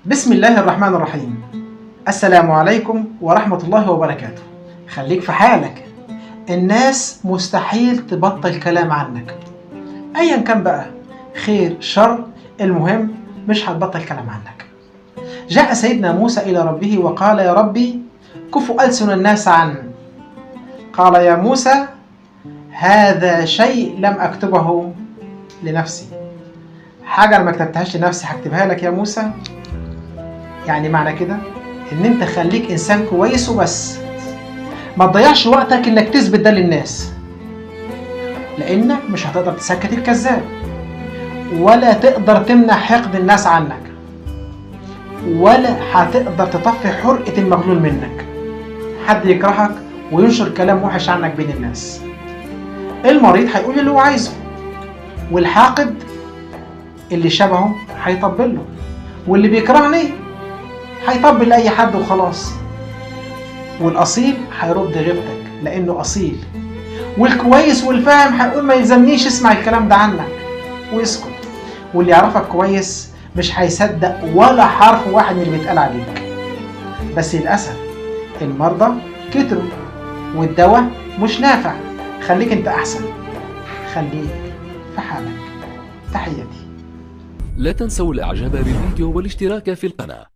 بسم الله الرحمن الرحيم. السلام عليكم ورحمة الله وبركاته. خليك في حالك، الناس مستحيل تبطل كلام عنك أيا كان بقى، خير شر، المهم مش هتبطل كلام عنك. جاء سيدنا موسى إلى ربه وقال: يا ربي كف ألسن الناس عني. قال: يا موسى هذا شيء لم أكتبه لنفسي، حاجة أنا ما كتبتهاش لنفسي هكتبها لك يا موسى. يعني معنى كده ان انت خليك انسان كويس وبس، ما تضيعش وقتك انك تثبت ده للناس، لانك مش هتقدر تسكت الكذاب، ولا تقدر تمنع حقد الناس عنك، ولا هتقدر تطفي حرقة المغلول منك. حد يكرهك وينشر كلام وحش عنك بين الناس، المريض هيقول اللي هو عايزه، والحاقد اللي شبهه هيطبل له، واللي بيكرهني هيطبل لأي حد وخلاص، والأصيل هيرد غيبتك لأنه أصيل، والكويس والفاهم هيقول ما يلزمنيش اسمع الكلام ده عنك ويسكت، واللي يعرفك كويس مش هيصدق ولا حرف واحد من اللي بيتقال عليك. بس للأسف المرضى كتروا والدواء مش نافع. خليك انت أحسن، خليك في حالك. تحياتي. لا تنسوا الاعجاب بالفيديو والاشتراك في القناة.